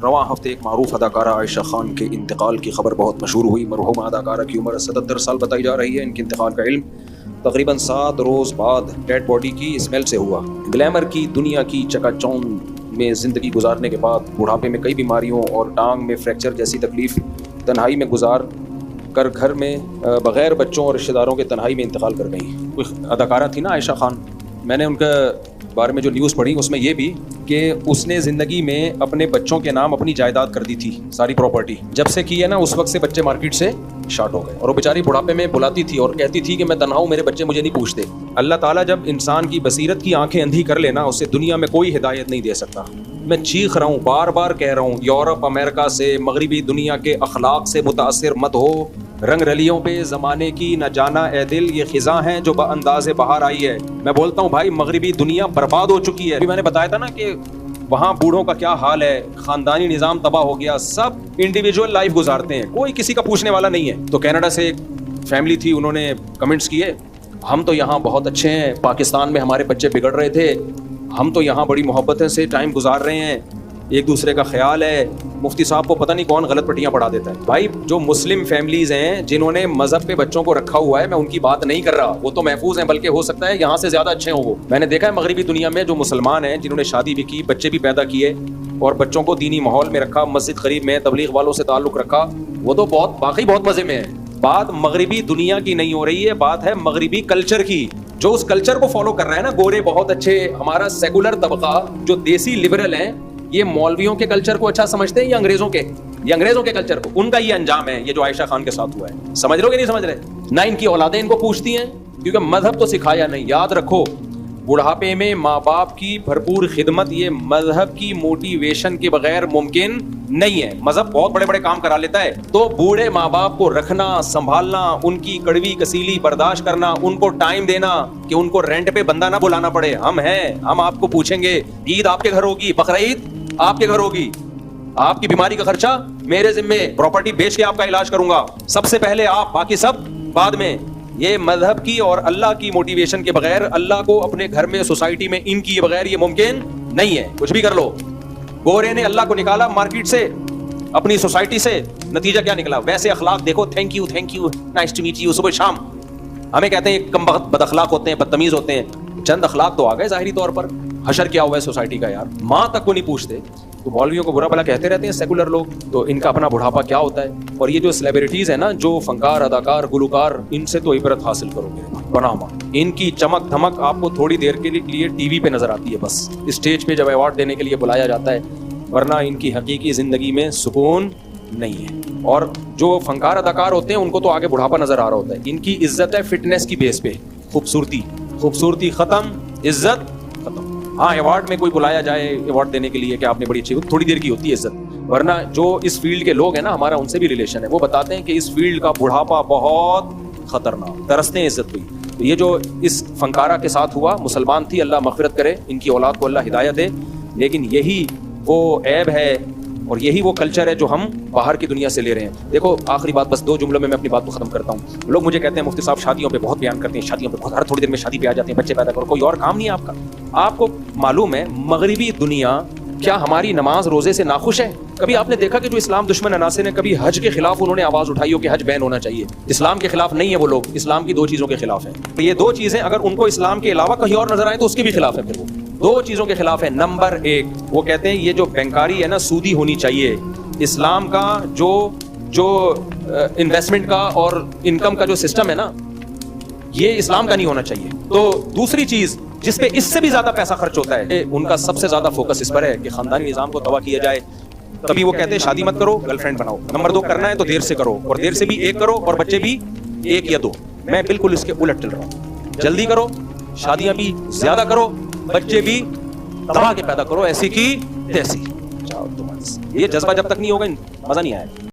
रवां हफ्ते एक मारूफ अदाकारा आयशा खान के इंतकाल की खबर बहुत मशहूर हुई। मरहूमा अदाकारा की उम्र 77 साल बताई जा रही है। इनके इंतकाल का इल्म तकरीबन 7 रोज़ बाद डेड बॉडी की स्मेल से हुआ। ग्लैमर की दुनिया की चकाचौंध में ज़िंदगी गुजारने के बाद बुढ़ापे में कई बीमारियों और टांग में फ्रैक्चर जैसी तकलीफ तन्हाई में गुजार कर घर में बग़ैर बच्चों और रिश्तेदारों के तन्हाई में इंतकाल कर गई। कोई अदाकारा थी ना आयशा खान, मैंने उनके बारे में जो न्यूज़ पढ़ी उसमें ये भी कि उसने ज़िंदगी में अपने बच्चों के नाम अपनी जायदाद कर दी थी, सारी प्रॉपर्टी। जब से की है ना उस वक्त से बच्चे मार्केट से शार्ट हो गए और वो बेचारी बुढ़ापे में बुलाती थी और कहती थी कि मैं तन्हा हूँ, मेरे बच्चे मुझे नहीं पूछते। अल्लाह ताला जब इंसान की बसीरत की आंखें अंधी कर लेना उससे दुनिया में कोई हिदायत नहीं दे सकता। मैं चीख रहा हूँ, बार बार कह रहा हूँ, यूरोप अमेरिका से मगरबी दुनिया के अखलाक से मुतासिर मत हो। रंग रलियों पे ज़माने की न जाना ए दिल, ये खिज़ां हैं जो अंदाज़े बाहर आई है। मैं बोलता हूँ भाई, मगरबी दुनिया बर्बाद हो चुकी है। अभी मैंने बताया था ना कि वहाँ बूढ़ों का क्या हाल है, ख़ानदानी निज़ाम तबाह हो गया, सब इंडिविजुअल लाइफ गुजारते हैं, कोई किसी का पूछने वाला नहीं है। तो कनाडा से एक फैमिली थी, उन्होंने कमेंट्स किए, हम तो यहाँ बहुत अच्छे हैं, पाकिस्तान में हमारे बच्चे बिगड़ रहे थे, हम तो यहाँ बड़ी मोहब्बतें से टाइम गुजार रहे हैं, एक दूसरे का ख्याल है। मुफ्ती साहब को पता नहीं कौन गलत पट्टियाँ पढ़ा देता है। भाई जो मुस्लिम फैमिलीज़ हैं जिन्होंने मज़हब पे बच्चों को रखा हुआ है, मैं उनकी बात नहीं कर रहा, वो तो महफूज हैं, बल्कि हो सकता है यहाँ से ज़्यादा अच्छे हों वो। मैंने देखा है मगरबी दुनिया में जो मुसलमान हैं जिन्होंने शादी भी की, बच्चे भी पैदा किए और बच्चों को दीनी माहौल में रखा, मस्जिद करीब में तबलीग वालों से ताल्लुक़ रखा, वो तो वाकई बहुत मज़े में है। बात मगरबी दुनिया की नहीं हो रही है, बात है मगरबी कल्चर की। जो उस कल्चर को फॉलो कर रहा है ना, गोरे बहुत अच्छे, हमारा सेकुलर तबका जो देसी लिबरल हैं, ये मौलवियों के कल्चर को अच्छा समझते हैं या अंग्रेजों के? ये अंग्रेजों के कल्चर को, उनका ये अंजाम है ये जो आयशा खान के साथ हुआ है। समझ रहे हो कि नहीं समझ रहे? ना इनकी औलादें इनको पूछती हैं क्योंकि मजहब तो सिखाया नहीं। याद रखो, बुढ़ापे में माँ बाप की भरपूर खिदमत ये मजहब की मोटिवेशन के बगैर मुमकिन नहीं है। मजहब बहुत बड़े बड़े काम करा लेता है, तो बूढ़े माँ बाप को रखना, संभालना, उनकी कड़वी कसीली बर्दाश्त करना, उनको टाइम देना कि उनको रेंट पे बंदा ना बुलाना पड़े। हम हैं, हम आपको पूछेंगे, ईद आपके घर होगी, बकरीद आपके घर होगी, आपकी बीमारी का खर्चा मेरे जिम्मे, प्रॉपर्टी बेच के आपका इलाज करूंगा, सबसे पहले आप, बाकी सब बाद में। ये मजहब की और अल्लाह की मोटिवेशन के बगैर, अल्लाह को अपने घर में, सोसाइटी में इनकी बगैर ये मुमकिन नहीं है। कुछ भी कर लो। गोरे ने अल्लाह को निकाला मार्केट से, अपनी सोसाइटी से, नतीजा क्या निकला? वैसे अखलाक देखो, thank you, nice to meet you, सुबह शाम। हमें कहते हैं कम बदअखलाक होते हैं, बदतमीज होते हैं। चंद अखलाक तो आ गए जाहिरी तौर पर। हशर क्या हुआ है सोसाइटी का यार, माँ तक को नहीं पूछते। तो मौलवियों को बुरा भला कहते रहते हैं सेकुलर लोग, तो इनका अपना बुढ़ापा क्या होता है। और ये जो सेलिब्रिटीज है ना, जो फनकार, अदाकार, गुलकार, इनसे तो इबरत हासिल करोगे बनामा। इनकी चमक धमक आपको थोड़ी देर के लिए टीवी पे नजर आती है, बस स्टेज पे जब अवार्ड देने के लिए बुलाया जाता है, वरना इनकी हकीकी जिंदगी में सुकून नहीं है। और जो फनकार अदाकार होते हैं उनको तो आगे बुढ़ापा नजर आ रहा होता है। इनकी इज्जत है फिटनेस की बेस पे, खूबसूरती खत्म, इज्जत खत्म। हाँ, अवार्ड में कोई बुलाया जाए अवार्ड देने के लिए कि आपने बड़ी अच्छी, थोड़ी देर की होती है इज्जत, वरना जो इस फील्ड के लोग हैं ना, हमारा उनसे भी रिलेशन है, वो बताते हैं कि इस फील्ड का बुढ़ापा बहुत खतरनाक, तरसते हैं इज्जत हुई। तो ये जो इस फनकारा के साथ हुआ, मुसलमान थी, अल्लाह मगफिरत करे, इनकी औलाद को अल्लाह हिदायत दे, लेकिन यही वो ऐब है और यही वो कल्चर है जो हम बाहर की दुनिया से ले रहे हैं। देखो, आखिरी बात, बस 2 जुमलों में मैं अपनी बात को खत्म करता हूँ। लोग मुझे कहते हैं मुफ्ती साहब शादियों पे बहुत बयान करते हैं, शादियों पे बहुत, हर थोड़ी देर में शादी पे आ जाते हैं, बच्चे पैदा करो, कोई और काम नहीं है आपका। आपको मालूम है मगरिबी दुनिया क्या हमारी नमाज रोजे से नाखुश है? कभी आपने देखा कि जो इस्लाम दुश्मन अनासे ने कभी हज के खिलाफ उन्होंने आवाज उठाई हो कि हज बैन होना चाहिए? इस्लाम के खिलाफ नहीं है वो लोग, इस्लाम की 2 चीजों के खिलाफ है। तो ये 2 चीजें अगर उनको इस्लाम के अलावा कहीं और नजर आए तो उसके भी खिलाफ है। फिर वो 2 चीजों के खिलाफ है। नंबर 1, वो कहते हैं ये जो बैंकारी है ना, सूदी होनी चाहिए। इस्लाम का जो इन्वेस्टमेंट का और इनकम का जो सिस्टम है ना, ये इस्लाम का नहीं होना चाहिए। तो दूसरी चीज जिस पे इससे भी ज्यादा पैसा खर्च होता है, उनका सबसे ज्यादा फोकस इस पर है कि खानदानी निजाम को तबाह किया जाए। तभी वो कहते हैं शादी मत करो, गर्लफ्रेंड बनाओ। नंबर 2, करना है तो देर से करो, और देर से भी 1 करो, और बच्चे भी 1 या 2। मैं बिल्कुल इसके उलट चल रहा हूँ। जल्दी करो, शादियां भी ज्यादा करो, बच्चे भी तबाह के पैदा करो, ऐसी की तैसी। ये जज्बा जब तक नहीं होगा, मजा नहीं आएगा।